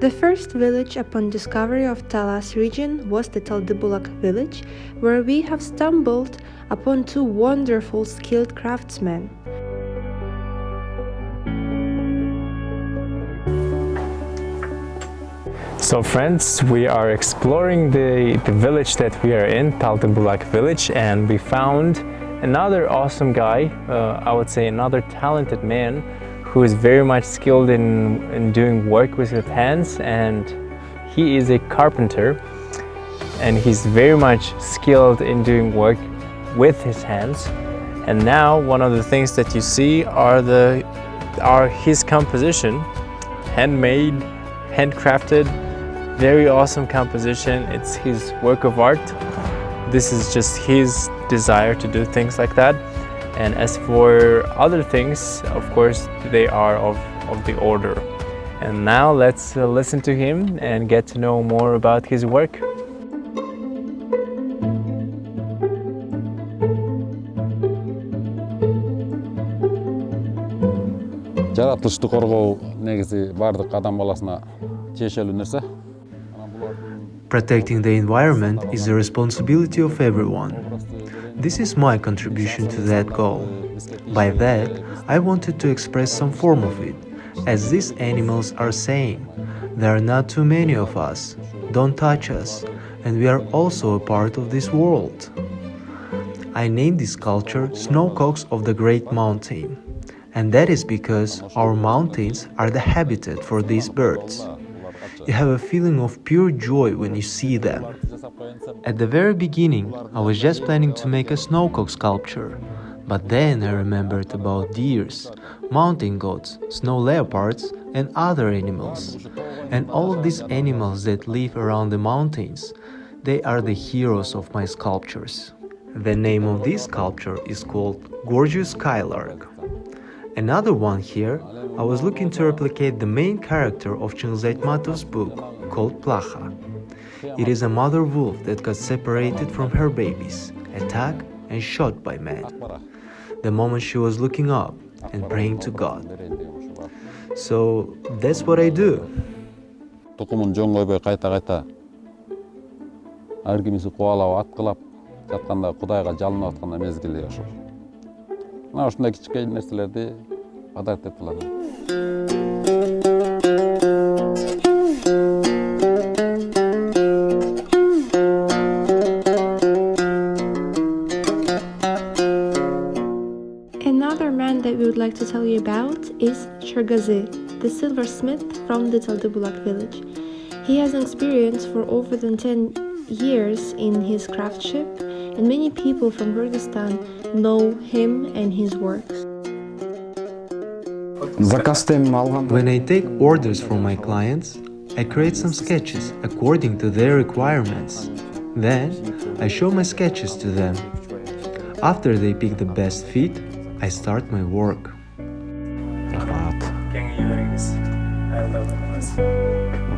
The first village upon discovery of Talas region was the Taldybulag village, where we have stumbled upon two wonderful skilled craftsmen. So friends, we are exploring the village that we are in, Taldybulag village, and we found another awesome guy, I would say another talented man who is very much skilled in doing work with his hands, and he is a carpenter and he's very much skilled in doing work with his hands. And now one of the things that you see are his composition, handmade, handcrafted, very awesome composition. It's his work of art. This is just his desire to do things like that. And as for other things, of course, they are of the order. And now let's listen to him and get to know more about his work. Жаратылышты коргоо негизи бардык адам баласына тиешелүү нерсе. Protecting the environment is the responsibility of everyone. This is my contribution to that goal. By that, I wanted to express some form of it, as these animals are saying, there are not too many of us, don't touch us, and we are also a part of this world. I named this sculpture Snowcocks of the Great Mountain, and that is because our mountains are the habitat for these birds. You have a feeling of pure joy when you see them. At the very beginning, I was just planning to make a snowcock sculpture, but then I remembered about deers, mountain goats, snow leopards, and other animals. And all of these animals that live around the mountains, they are the heroes of my sculptures. The name of this sculpture is called Gorgeous Skylark. Another one here, I was looking to replicate the main character of Chingiz Aytmatov's book, called Plaha. It is a mother wolf that got separated from her babies, attacked and shot by man. The moment she was looking up and praying to God. So that's what I do. Тукумун жоң койбой кайта ар кимиси кубалап аткылап жатканда Кудайга жалынып атканда мезгили ошол. Мына ушундай кичине нерселерди адат этип кылам. Another man that we would like to tell you about is Kyrgyz, the silversmith from the Taldybulag village. He has experience for over than 10 years in his craftsmanship, and many people from Kyrgyzstan know him and his works. When I take orders from my clients, I create some sketches according to their requirements. Then, I show my sketches to them. After they pick the best fit, I start my work. Can you use? I love it.